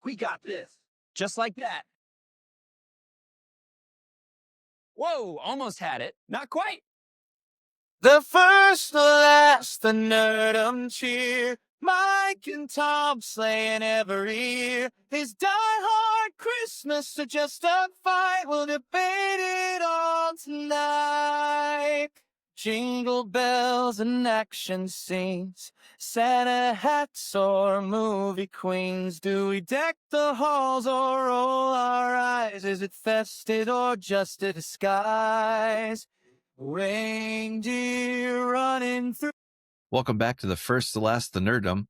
We got this. Just like that. Whoa, almost had it. Not quite. The first, the last, the Nerdom cheer. Mike and Tom slaying every year. Is Die Hard Christmas or just a fight? We'll debate it all tonight. Jingle bells and action scenes, Santa hats or movie queens. Do we deck the halls or roll our eyes? Is it festive or just a disguise? Reindeer running through. Welcome back to the First, the Last, the Nerdom,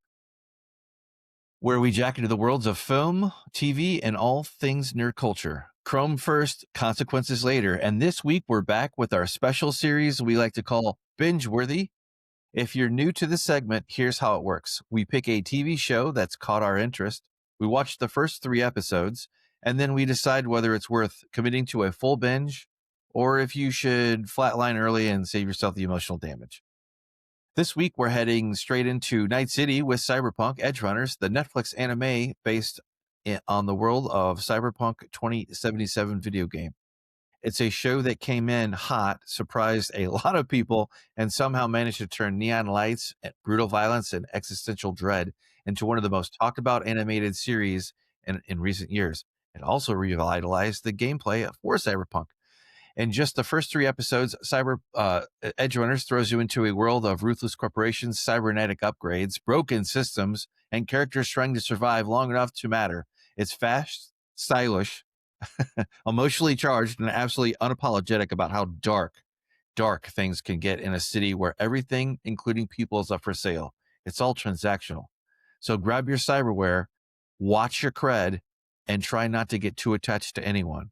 where we jack into the worlds of film, TV, and all things nerd culture. Chrome first, consequences later. And this week, we're back with our special series we like to call Binge Worthy. If you're new to this segment, here's how it works. We pick a TV show that's caught our interest. We watch the first 3 episodes, and then we decide whether it's worth committing to a full binge or if you should flatline early and save yourself the emotional damage. This week, we're heading straight into Night City with Cyberpunk Edgerunners, the Netflix anime based on the world of Cyberpunk 2077 video game. It's a show that came in hot, surprised a lot of people, and somehow managed to turn neon lights, brutal violence, and existential dread into one of the most talked about animated series in recent years. It also revitalized the gameplay for Cyberpunk. In just the first 3 episodes, Edgerunners throws you into a world of ruthless corporations, cybernetic upgrades, broken systems, and characters trying to survive long enough to matter. It's fast, stylish, emotionally charged, and absolutely unapologetic about how dark things can get in a city where everything, including people, is up for sale. It's all transactional. So grab your cyberware, watch your cred, and try not to get too attached to anyone.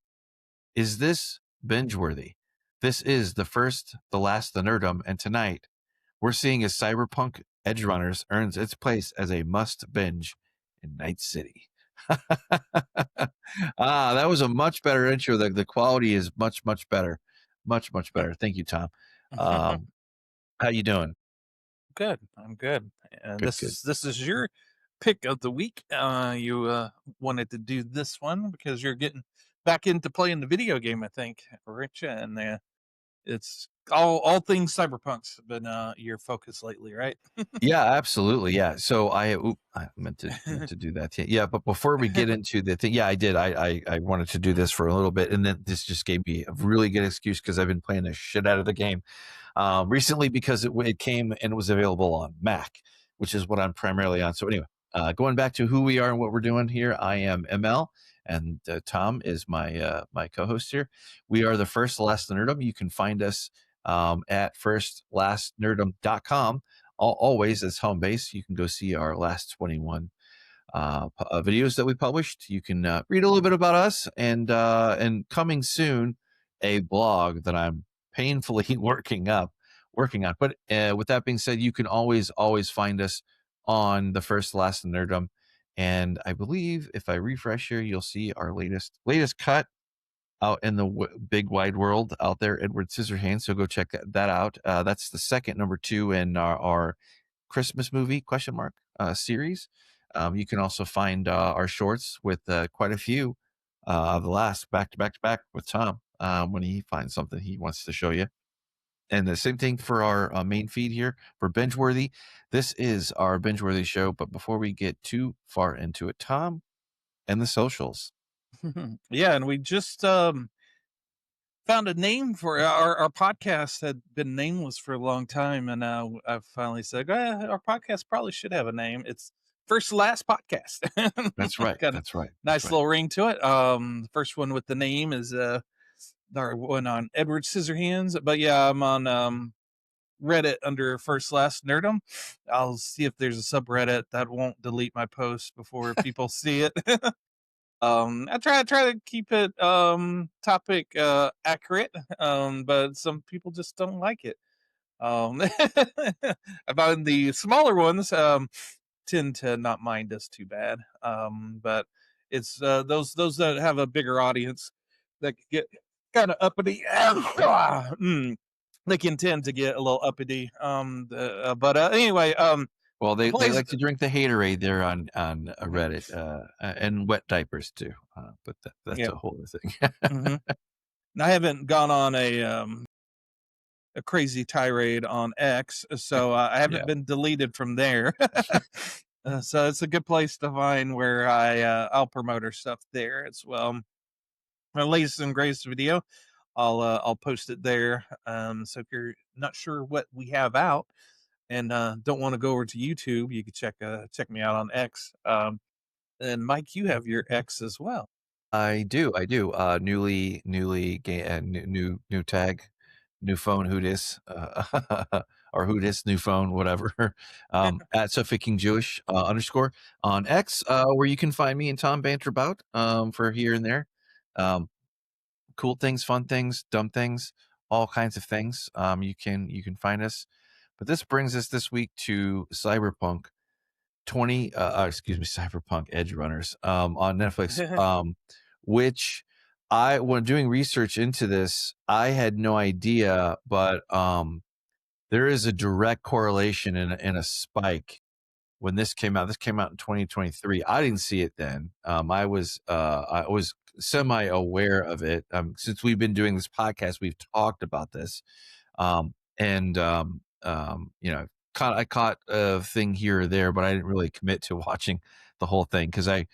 Is this binge-worthy? This is the First, the Last, the Nerdom, and tonight we're seeing as Cyberpunk Edgerunners earns its place as a must binge in Night City. That was a much better intro. The quality is much better. Much better. Thank you, Tom. How you doing? Good. I'm good. And Good. this is your pick of the week. You wanted to do this one because you're getting back into playing the video game, I think, Rich, and it's all things Cyberpunk's been your focus lately, right? Yeah, absolutely. Yeah. So I meant to do that. Yeah. But before we get into the thing, yeah, I did. I wanted to do this for a little bit, and then this just gave me a really good excuse because I've been playing the shit out of the game recently because it came and was available on Mac, which is what I'm primarily on. So anyway, going back to who we are and what we're doing here, I am ML. And Tom is my co-host here. We are the First, the Last, the Nerdom. You can find us at FirstLastNerdom.com. Always as home base. You can go see our last 21 videos that we published. You can read a little bit about us, and coming soon, a blog that I'm painfully working on. But with that being said, you can always find us on the First, Last, and Nerdom. And I believe if I refresh here, you'll see our latest cut out in the big wide world out there, Edward Scissorhands. So go check that out. That's the second number 2 in our Christmas movie ? Series. You can also find our shorts with quite a few of the last back to back with Tom when he finds something he wants to show you. And the same thing for our main feed here for Bingeworthy. This is our Bingeworthy show. But before we get too far into it, Tom and the socials. Yeah, and we just found a name for our podcast. Had been nameless for a long time, and I finally said, our podcast probably should have a name. It's First Last Podcast. That's right. Got That's right. Nice little ring to it. The first one with the name is our one on Edward Scissorhands, but yeah, I'm on Reddit under First Last Nerdom. I'll see if there's a subreddit that won't delete my post before people see it. I try to keep it topic accurate, but some people just don't like it. About the smaller ones tend to not mind us too bad. But it's those that have a bigger audience that get kind of uppity. They can tend to get a little uppity. But anyway, Well, The they place. like to drink the haterade there on Reddit, and wet diapers too. But that's Yeah. a whole other thing. Hmm. I haven't gone on a crazy tirade on X, so I haven't Yeah. been deleted from there. So it's a good place to find where I'll promote our stuff there as well. My latest and greatest video, I'll post it there. So if you're not sure what we have out and don't want to go over to YouTube, you can check me out on X. And Mike, you have your X as well. I do. Newly new tag, new phone, who dis, or who dis, new phone, whatever. At Suffolking Jewish underscore on X, where you can find me and Tom banter about for here and there. Um, cool things, fun things, dumb things, all kinds of things. You can find us. But this brings us this week to Cyberpunk Edgerunners on Netflix, which when doing research into this, I had no idea, but there is a direct correlation and a spike when this came out. This came out in 2023. I didn't see it then. I was semi aware of it. Since we've been doing this podcast, we've talked about this. And I caught a thing here or there, but I didn't really commit to watching the whole thing because I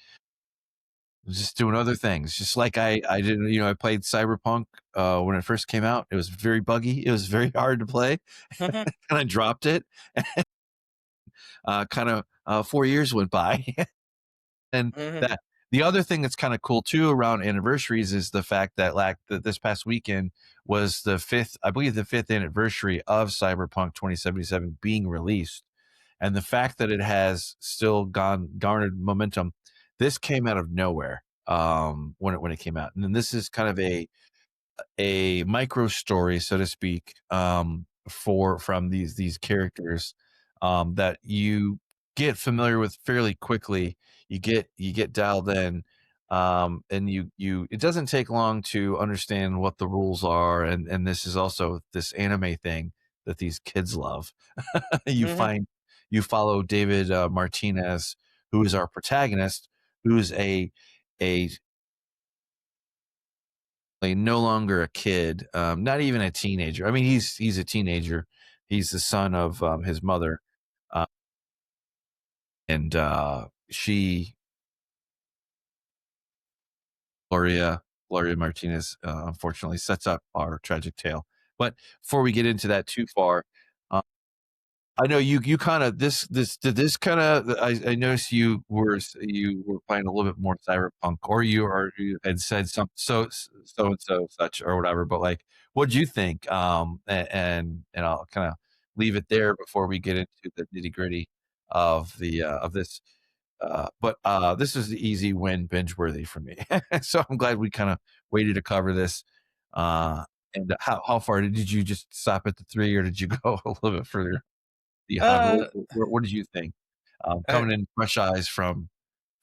was just doing other things. Just like I didn't, I played Cyberpunk when it first came out. It was very buggy. It was very hard to play, and I dropped it. Kind of 4 years went by, and Mhm. that the other thing that's kind of cool too around anniversaries is the fact that that this past weekend was the fifth anniversary of Cyberpunk 2077 being released, and the fact that it has still garnered momentum. This came out of nowhere when it came out, and then this is kind of a micro story, so to speak, from these characters that you get familiar with fairly quickly. You get dialed in, and you it doesn't take long to understand what the rules are, and this is also this anime thing that these kids love. you Mhm. find you follow David Martinez, who is our protagonist, who's a no longer a kid, not even a teenager. I mean, he's a teenager. He's the son of his mother, uh, and she Gloria Martinez, unfortunately, sets up our tragic tale. But before we get into that too far, uh, I know you kind of this kind of I noticed you were playing a little bit more Cyberpunk, or you had said so and so such or whatever. But like, what'd you think? And I'll kind of leave it there before we get into the nitty gritty of this. But this is the easy win, binge worthy for me. So I'm glad we kind of waited to cover this. Uh, and how far did you just stop at the three, or did you go a little bit further? Yeah, Uh, what did you think? I, Coming in fresh eyes from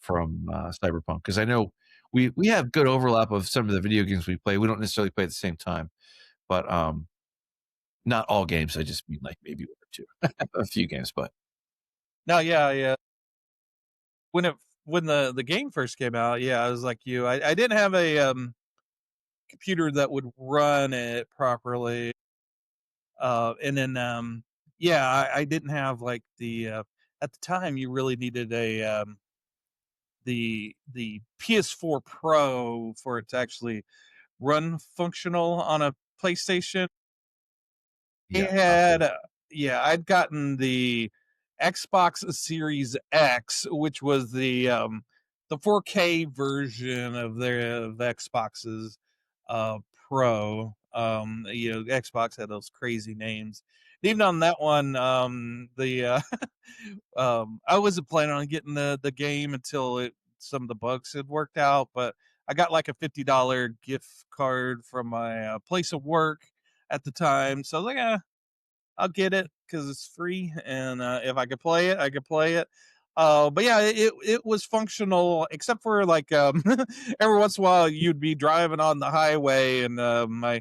Cyberpunk, because I know we have good overlap of some of the video games we play. We don't necessarily play at the same time, but not all games. I just mean like maybe one or two, a few games. But no, yeah, yeah. When the game first came out, yeah, I was like you. I didn't have a computer that would run it properly. And then yeah, I didn't have like the at the time you really needed a the PS4 Pro for it to actually run functional on a PlayStation. I yeah, had okay, yeah, I'd gotten the Xbox Series X, which was the 4K version of of Xbox's uh Pro. Xbox had those crazy names. Even on that one, the I wasn't planning on getting the game until some of the bugs had worked out, but I got like a $50 gift card from my place of work at the time. So I was like, I'll get it because it's free, and if I could play it, I could play it. But yeah, it was functional except for like every once in a while you'd be driving on the highway and my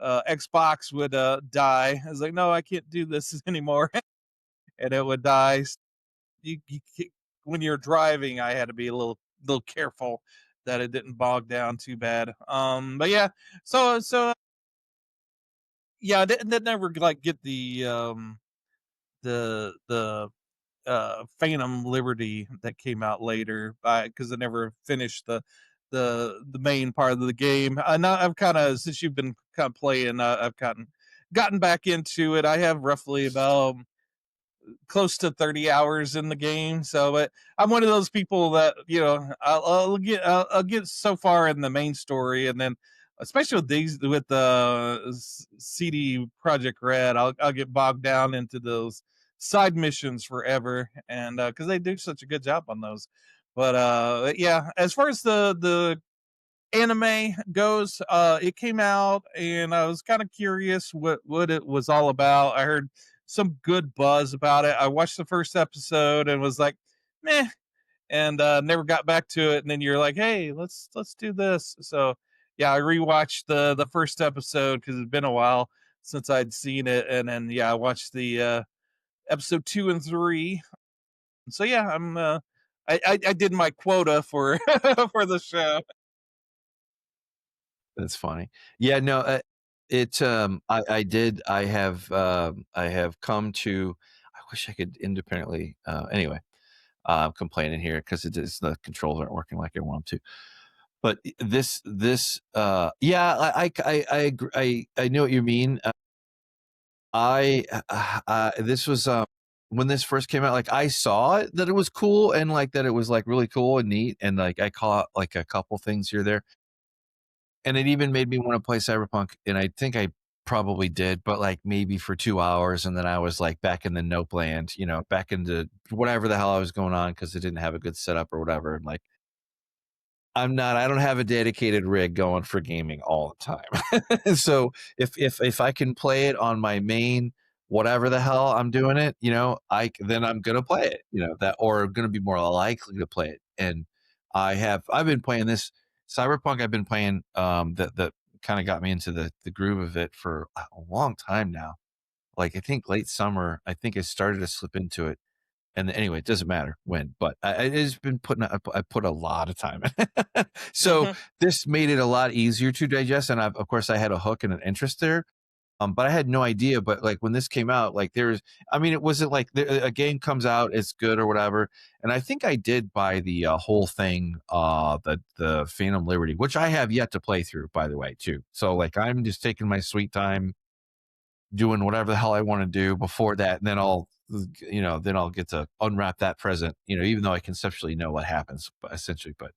Xbox would die. I was like, no, I can't do this anymore. and it would die. When you're driving, I had to be a little careful that it didn't bog down too bad. But yeah, so yeah, I didn't never like get the Phantom Liberty that came out later, because I never finished the main part of the game. Now I've kind of, since you've been kind of playing, I've gotten back into it. I have roughly about close to 30 hours in the game. So, but I'm one of those people that, I'll get so far in the main story, and then especially with these, with the CD Project Red, I'll get bogged down into those side missions forever, and because they do such a good job on those. But yeah, as far as the anime goes, it came out and I was kind of curious what it was all about. I heard some good buzz about it. I watched the first episode and was like, meh, and never got back to it. And then you're like, hey, let's do this. So yeah, I rewatched the first episode because it's been a while since I'd seen it, and then yeah, I watched the episode 2 and 3. So yeah, I did my quota for for the show. That's funny. Yeah, no, I have come to, I wish I could independently, anyway, complaining here because the controls aren't working like I want them to. But yeah, I agree. I know what you mean. This was, when this first came out, like I saw it, that it was cool, and like that it was like really cool and neat, and like I caught like a couple things here there. And it even made me want to play Cyberpunk, and I think I probably did, but like maybe for 2 hours, and then I was like back in the nope land, back into whatever the hell I was going on because it didn't have a good setup or whatever. And like I don't have a dedicated rig going for gaming all the time. So if I can play it on my main whatever the hell I'm doing it, then I'm gonna play it, that, or gonna be more likely to play it. And I've been playing this Cyberpunk. I've been playing that kind of got me into the groove of it for a long time now. Like I think late summer, I think I started to slip into it. And anyway, it doesn't matter when, but it's been I put a lot of time in. So this made it a lot easier to digest. And of course I had a hook and an interest there. But I had no idea. But like when this came out, like it wasn't like a game comes out, it's good or whatever. And I think I did buy the whole thing, the Phantom Liberty, which I have yet to play through, by the way, too. So like I'm just taking my sweet time doing whatever the hell I want to do before that. And then I'll get to unwrap that present, even though I conceptually know what happens, but essentially, but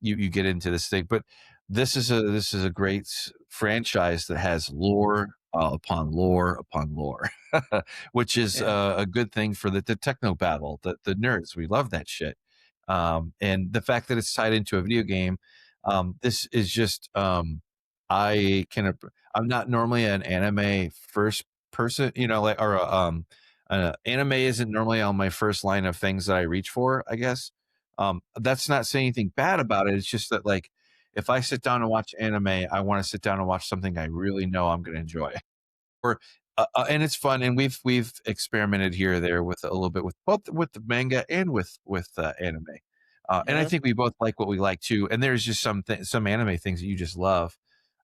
you get into this thing. But this is a great franchise that has lore upon lore upon lore, which is a good thing for the techno battle, the nerds. We love that shit. And the fact that it's tied into a video game, this is just, I'm not normally an anime first person, like, or anime isn't normally on my first line of things that I reach for, I guess. That's not saying anything bad about it. It's just that, like, if I sit down and watch anime, I want to sit down and watch something I really know I'm going to enjoy. Or and it's fun, and we've experimented here or there with a little bit with both with the manga and with anime. And I think we both like what we like too. And there's just some anime things that you just love,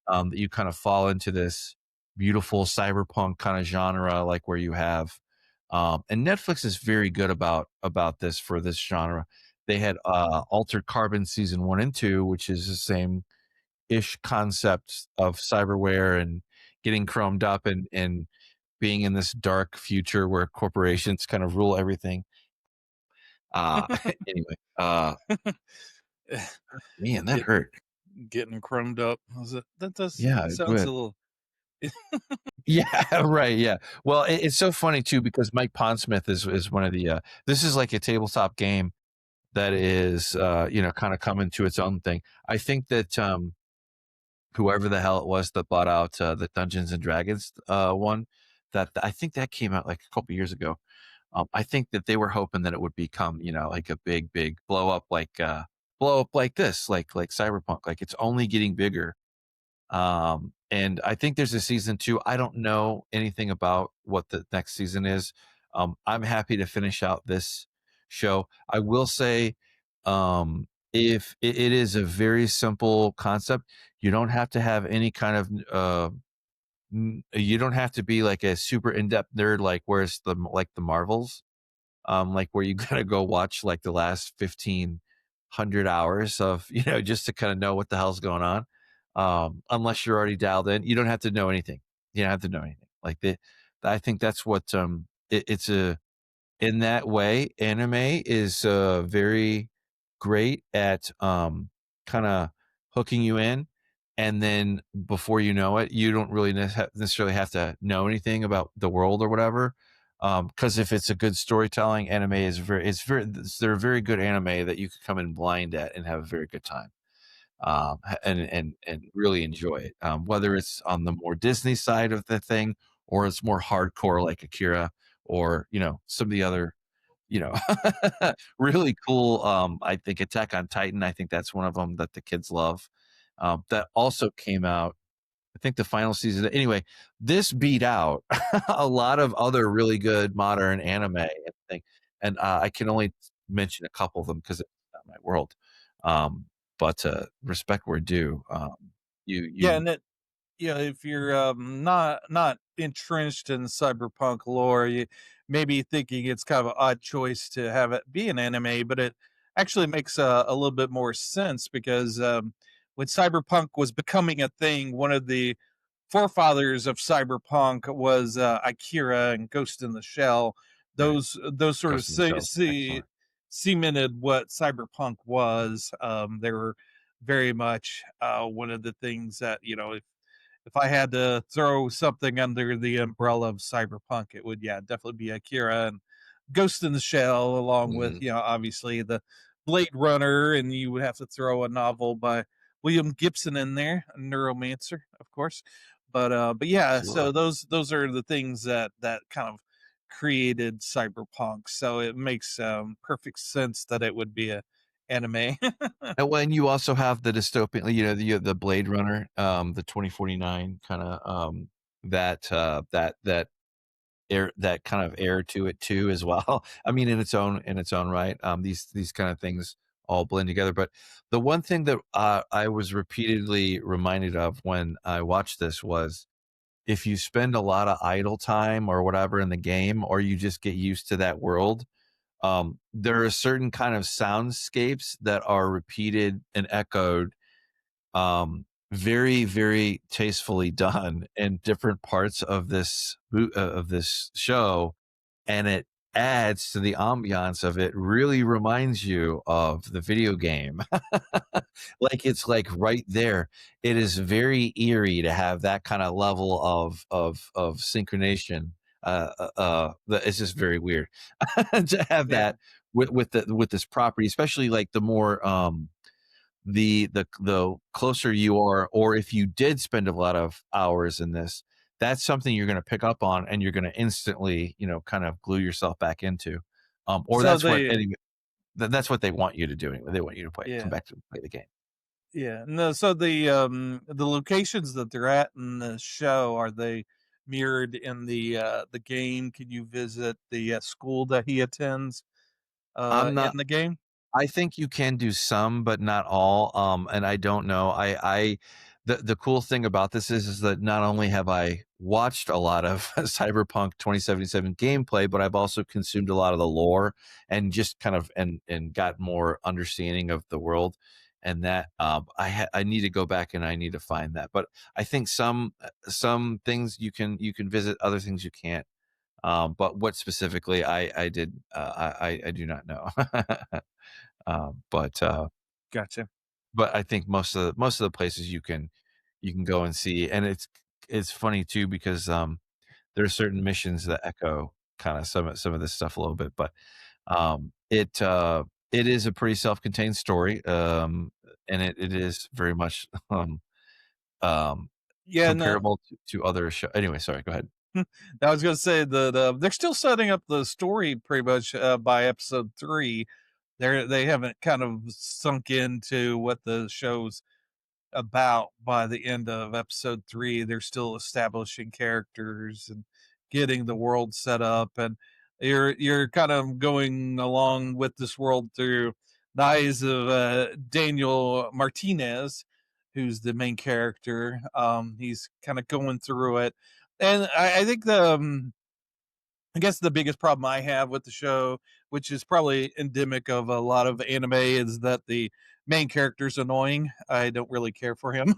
that you kind of fall into this beautiful cyberpunk kind of genre, like where you have, and Netflix is very good about this for this genre. They had Altered Carbon season 1 and 2, which is the same ish concept of cyberware and getting chromed up and being in this dark future where corporations kind of rule everything. Anyway, man, that hurt. Getting chromed up. That does Yeah, sounds a little. yeah, right. Yeah. Well, it's so funny too because Mike Pondsmith is one of the. This is like a tabletop game that is, kind of coming to its own thing. I think that whoever the hell it was that bought out the Dungeons and Dragons one, that I think that came out like a couple years ago. I think that they were hoping that it would become, like a big blow up like this, like Cyberpunk. Like it's only getting bigger. And I think there's a season 2. I don't know anything about what the next season is. I'm happy to finish out this show. I will say, if it is a very simple concept, you don't have to have any kind of you don't have to be like a super in-depth nerd like where's the like the Marvels, like where you gotta go watch like the last 1,500 hours of just to kind of know what the hell's going on. Unless you're already dialed in, you don't have to know anything. You don't have to know anything. Like I think that's what it's a in that way, anime is very great at kind of hooking you in. And then before you know it, you don't really necessarily have to know anything about the world or whatever. Because if it's a good storytelling, anime is they're a very good anime that you could come in blind at and have a very good time. And really enjoy it. Whether it's on the more Disney side of the thing or it's more hardcore like Akira or some of the other you know really cool. I think Attack on Titan, I think that's one of them that the kids love. That also came out, I think the final season. Anyway, this beat out a lot of other really good modern anime and thing. And I can only mention a couple of them because it's not my world. Um, but respect where due. Yeah, You and if you're not entrenched in cyberpunk lore, you may be thinking it's kind of an odd choice to have it be an anime, but it actually makes a little bit more sense because when cyberpunk was becoming a thing, one of the forefathers of cyberpunk was Akira and Ghost in the Shell. right. Those sort of Ghost in the Shell, excellent. cemented what cyberpunk was. They were very much one of the things that if I had to throw something under the umbrella of cyberpunk, it would, yeah, definitely be Akira and Ghost in the Shell, along with, Mhm. obviously the Blade Runner, and you would have to throw a novel by William Gibson in there, a neuromancer, of course. But yeah, so Absolutely. those are the things that kind of created cyberpunk. So it makes perfect sense that it would be a anime. And when you also have the dystopian, the Blade Runner, the 2049 kind of that air that kind of air to it too as well. I mean, in its own right. These kind of things all blend together. But the one thing that I was repeatedly reminded of when I watched this was if you spend a lot of idle time or whatever in the game, or you just get used to that world, there are certain kind of soundscapes that are repeated and echoed, very, very tastefully done in different parts of this show, and it adds to the ambiance of it. Really reminds you of the video game, like it's like right there. It is very eerie to have that kind of level of synchronization. It's just very weird to have Yeah. that with this property, especially like the more the closer you are, or if you did spend a lot of hours in this, that's something you're going to pick up on and you're going to instantly kind of glue yourself back into. Or So that's what they anyway, that's what they want you to do anyway. They want you to come yeah. back to play the game. Yeah, no, so the locations that they're at in the show, are they mirrored in the game? Can you visit the school that he attends I'm in not the game? I think you can do some, but not all. And I don't know. The cool thing about this is that not only have I watched a lot of Cyberpunk 2077 gameplay, but I've also consumed a lot of the lore and just kind of and got more understanding of the world. And that I need to go back and I need to find that. But I think some things you can visit, other things you can't. But what specifically I did I do not know. Um, but uh, Gotcha. but I think most of the places you can go and see, and it's funny too because there are certain missions that echo kind of some of this stuff a little bit, but it is a pretty self-contained story, and it is very much um, Yeah, no, comparable to other show. Anyway, sorry, go ahead. I was gonna say that they're still setting up the story pretty much by episode 3. They haven't kind of sunk into what the show's about by the end of episode 3. They're still establishing characters and getting the world set up, and You're kind of going along with this world through the eyes of Daniel Martinez, who's the main character. He's kind of going through it, and I think I guess the biggest problem I have with the show, which is probably endemic of a lot of anime, is that the main character's annoying. I don't really care for him.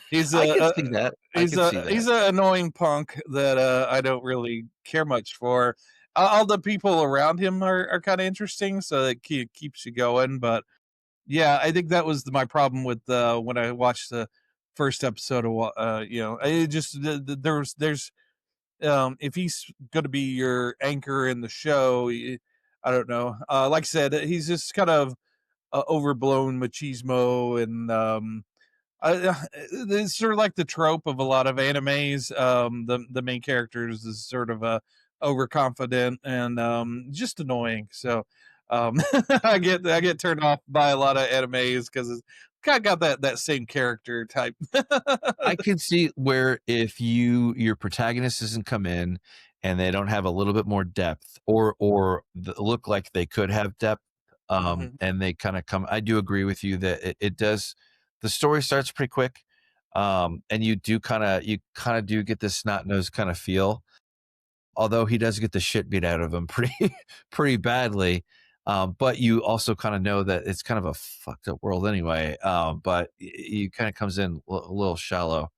He's I can a see that. I he's can see a that. he's an annoying punk that I don't really care much for. All the people around him are kind of interesting, so it keeps you going. But yeah, I think that was my problem with when I watched the first episode of it just there's if he's going to be your anchor in the show, I don't know. Like I said, he's just kind of overblown machismo, and it's sort of like the trope of a lot of animes. The main characters is sort of overconfident and just annoying. So I get turned off by a lot of animes because it's kind of got that same character type. I can see where if your protagonist doesn't come in and they don't have a little bit more depth or look like they could have depth, Mhm. and they kind of come. I do agree with you that it does. The story starts pretty quick, and you kind of do get this snot nose kind of feel. Although he does get the shit beat out of him pretty badly. But you also kind of know that it's kind of a fucked up world anyway. But he kind of comes in a little shallow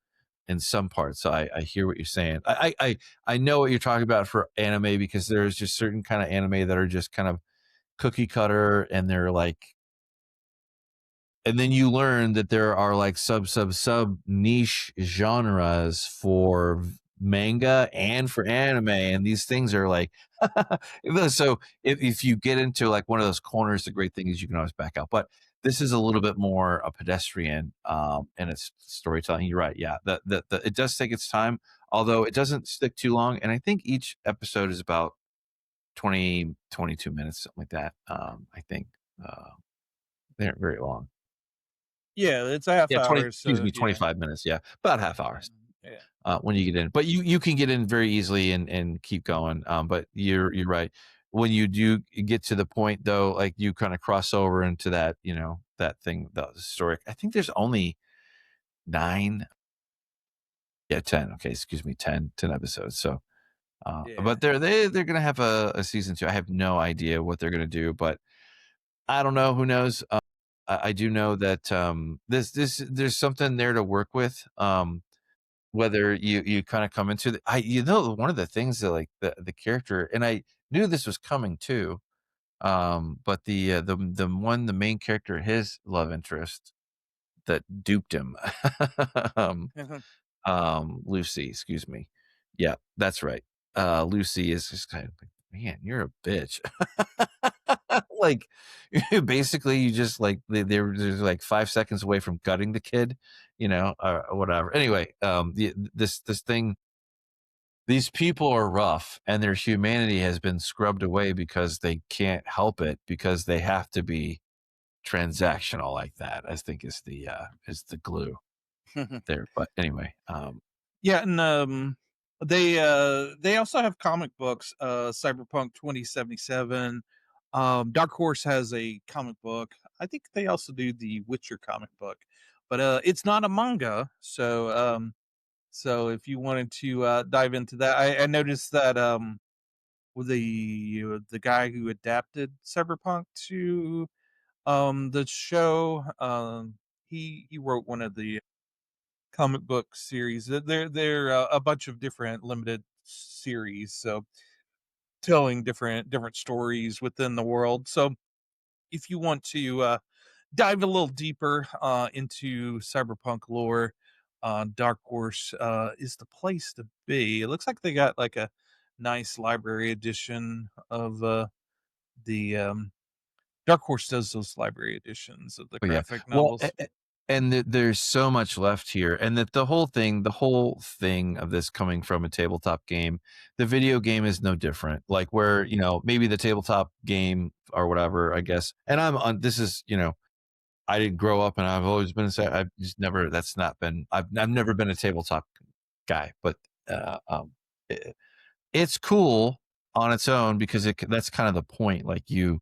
in some parts. So I hear what you're saying. I know what you're talking about for anime, because there's just certain kind of anime that are just kind of cookie cutter, and they're like, and then you learn that there are like sub niche genres for manga and for anime, and these things are like so if you get into like one of those corners, the great thing is you can always back out. But this is a little bit more a pedestrian and it's storytelling. You're right. Yeah, it does take its time, although it doesn't stick too long, and I think each episode is about 22 minutes, something like that. I think they aren't very long. Yeah, it's a half Yeah, 20, hour, excuse so me, yeah. 25 minutes. Yeah, about half hours Yeah. when you get in. But you can get in very easily and keep going. But you're right. When you do get to the point though, like you kind of cross over into that, that thing, the historic. I think there's only 9. Yeah, 10. Okay, excuse me, 10 episodes. So Yeah. but they're gonna have a season 2. I have no idea what they're gonna do, but I don't know. Who knows? I do know that there's something there to work with. Whether you kind of come into one of the things that like the character, and I knew this was coming too. But the main character, his love interest that duped him, um, Lucy, excuse me. Yeah, that's right. Lucy is just kind of like, man, you're a bitch. Like, basically, you just like they're like 5 seconds away from gutting the kid, or whatever. Anyway, this thing, these people are rough, and their humanity has been scrubbed away because they can't help it, because they have to be transactional like that. I think is the glue there. But anyway, Yeah, and they also have comic books, Cyberpunk 2077. Dark Horse has a comic book. I think they also do the Witcher comic book. But it's not a manga, so if you wanted to dive into that, I noticed that with the guy who adapted Cyberpunk to the show, he wrote one of the comic book series. They're a bunch of different limited series, so telling different stories within the world. So if you want to dive a little deeper into cyberpunk lore, Dark Horse is the place to be. It looks like they got like a nice library edition of the Dark Horse does those library editions of the but yeah, graphic well, novels. and there's so much left here, and that the whole thing of this coming from a tabletop game, the video game is no different. Like where maybe the tabletop game or whatever, I guess. And I'm on. This is I didn't grow up, and I've always been. I've just never. That's not been. I've never been a tabletop guy, but uh, um, it, it's cool. on its own because that's kind of the point. Like you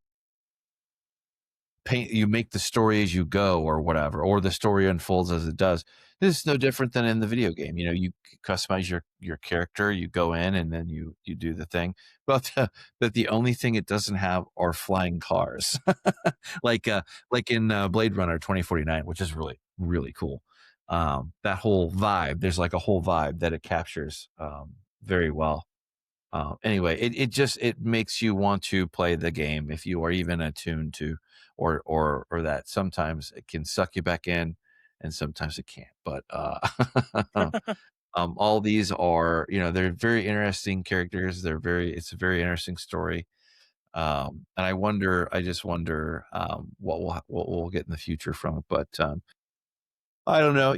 make the story as you go or whatever, or the story unfolds as it does. This is no different than in the video game. You customize your character, you go in and then you do the thing. But the only thing it doesn't have are flying cars, like like in Blade Runner 2049, which is really really cool. That whole vibe, there's like a whole vibe that it captures very well. Anyway, it makes you want to play the game if you are even attuned to, or that sometimes it can suck you back in, and sometimes it can't. But all these are, they're very interesting characters. It's a very interesting story. And I just wonder what we'll get in the future from it. But I don't know.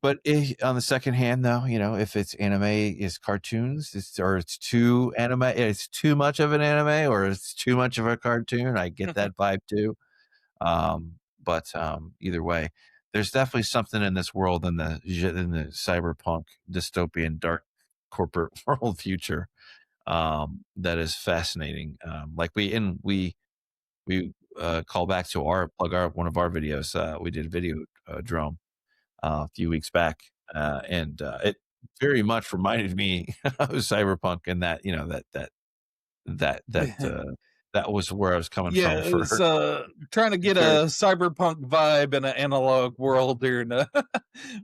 But on the second hand, though, if it's anime is cartoons, it's too anime, it's too much of an anime, or it's too much of a cartoon. I get that vibe too. But either way, there's definitely something in this world in the cyberpunk dystopian dark corporate world future that is fascinating. Like we call back to one of our videos. We did a video drone a few weeks back, and it very much reminded me of Cyberpunk, and that that that uh, that was where I was coming Yeah, from it's for trying to get for a cyberpunk vibe in an analog world during a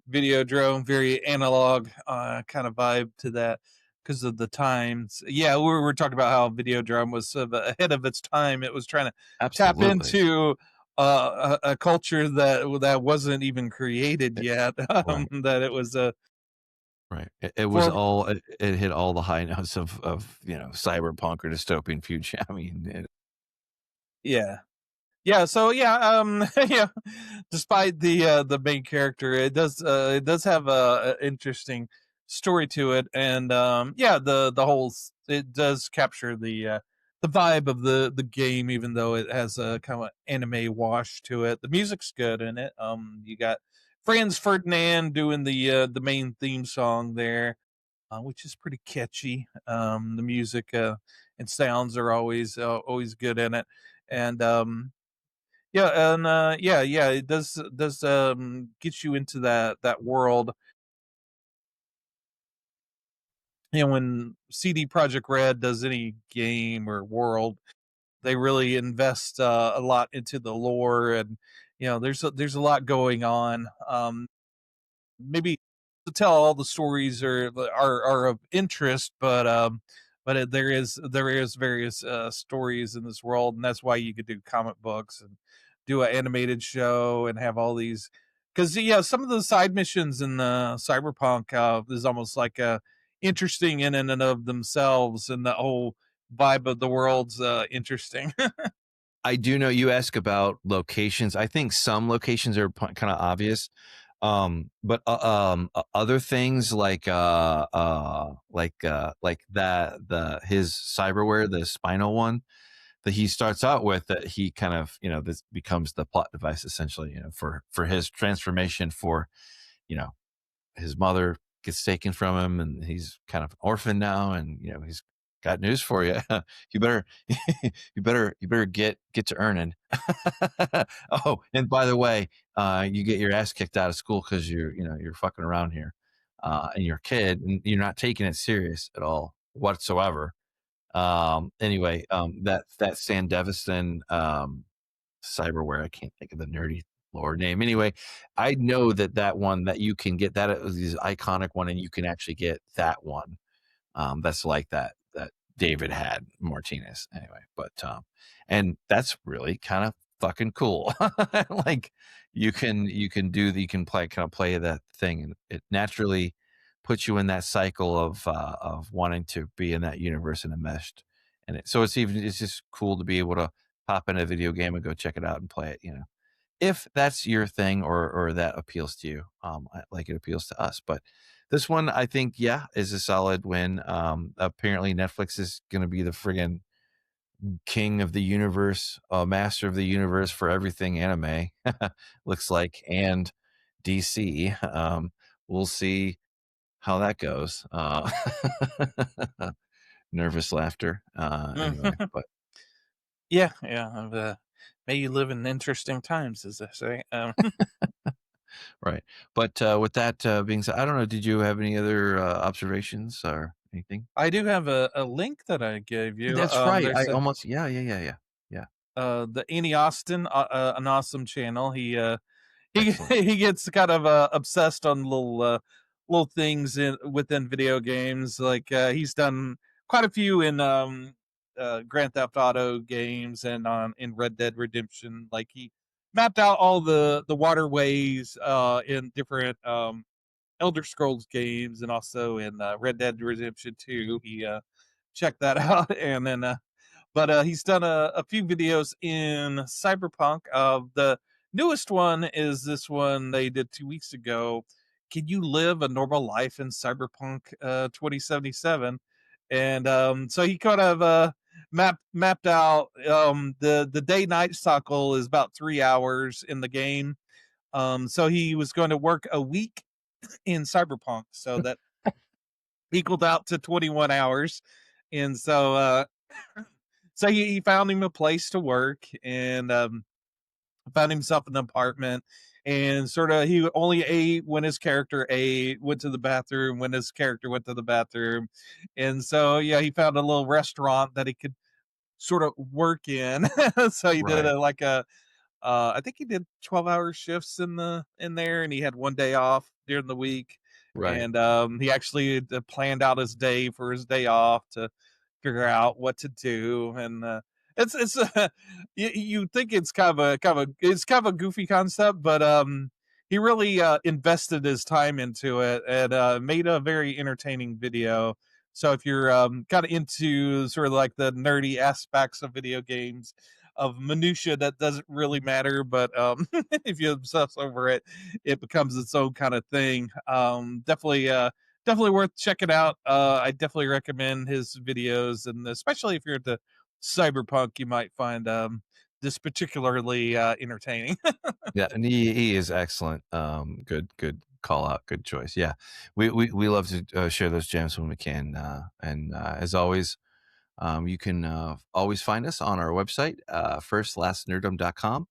video drone, very analog kind of vibe to that because of the times. Yeah, we were talking about how video drum was sort of ahead of its time. It was trying to tap absolutely into a culture that wasn't even created it- yet. right. That it was Right. It was for all it hit all the high notes of cyberpunk or dystopian future. I mean, yeah. Yeah, so yeah, yeah. Despite the main character, it does have a interesting story to it, and yeah, the whole it does capture the vibe of the game, even though it has a kind of anime wash to it. The music's good in it. You got Franz Ferdinand doing the main theme song there, which is pretty catchy. The music and sounds are always good in it, and yeah, and yeah, it does get you into that world. When CD Project Red does any game or world, they really invest a lot into the lore, and there's a lot going on. Maybe to tell all the stories are of interest, but there is various stories in this world, and that's why you could do comic books and do an animated show and have all these. Because yeah, some of the side missions in the Cyberpunk is almost like interesting in and of themselves, and the whole vibe of the world's interesting. I do know you ask about locations. I think some locations are kind of obvious. But other things like that his cyberware, the spinal one that he starts out with, that he kind of, this becomes the plot device essentially, for his transformation, for, you know, his mother gets taken from him and he's kind of orphaned now, and he's got news for you. You better you better get to earning. Oh, and by the way, you get your ass kicked out of school because you're fucking around here, and you're a kid and you're not taking it serious at all whatsoever. Anyway, that Sandevistan cyberware, I can't think of the nerdy lord name. Anyway, I know that one that you can get, that is iconic one, and you can actually get that one. That's like that David had Martinez anyway, but and that's really kind of fucking cool. Like you can play that thing, and it naturally puts you in that cycle of wanting to be in that universe and enmeshed. And so it's just cool to be able to pop in a video game and go check it out and play it, if that's your thing, or that appeals to you, like it appeals to us. But this one, I think, yeah, is a solid win. Apparently Netflix is going to be the friggin' king of the universe, master of the universe for everything anime, looks like, and DC. We'll see how that goes. nervous laughter. Anyway, but Yeah, yeah. May you live in interesting times, as they say. right. But with that being said, I don't know. Did you have any other observations or anything? I do have a link that I gave you. That's right. I There's almost yeah. the Annie Austin, an awesome channel. He Excellent. he gets kind of obsessed on little things within video games. Like he's done quite a few in Grand Theft Auto games and on in Red Dead Redemption. Like he mapped out all the waterways in different Elder Scrolls games and also in Red Dead Redemption 2. He checked that out, and then but he's done a few videos in Cyberpunk. The newest one is this one they did 2 weeks ago. Can you live a normal life in Cyberpunk 2077? And so he kind of mapped out the day night cycle is about 3 hours in the game. So he was going to work a week in Cyberpunk, so that equaled out to 21 hours. And so he found him a place to work and found himself an apartment, and sort of he only ate when his character ate, went to the bathroom when his character went to the bathroom. And so yeah, he found a little restaurant that he could sort of work in. So he did Right. like a I think he did 12-hour shifts in there, and he had one day off during the week. Right. And he actually planned out his day for his day off to figure out what to do. And it's you think it's kind of a goofy concept, but he really invested his time into it and made a very entertaining video. So if you're kind of into sort of like the nerdy aspects of video games, of minutia that doesn't really matter, but if you obsess over it, it becomes its own kind of thing. Definitely worth checking out. I definitely recommend his videos, and especially if you're into cyberpunk, you might find this particularly entertaining. Yeah, and he is excellent. Good call out, good choice. Yeah, we love to share those gems when we can. And as always, you can always find us on our website, FirstLastNerdom.com,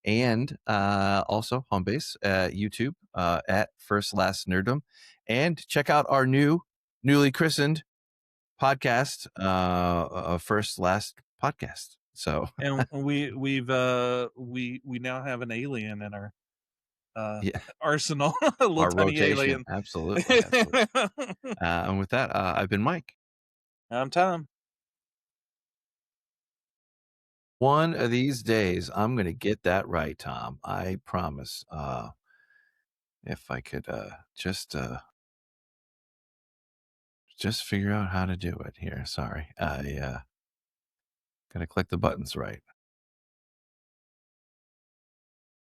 and also home base at YouTube at FirstLastNerdom, and check out our newly christened podcast, First Last Podcast. So And we now have an alien in our yeah, arsenal, a little our tiny rotation, alien. absolutely. And with that, I've been Mike. I'm Tom. One of these days, I'm going to get that right, Tom. I promise. If I could just figure out how to do it here. Sorry, I gotta click the buttons right.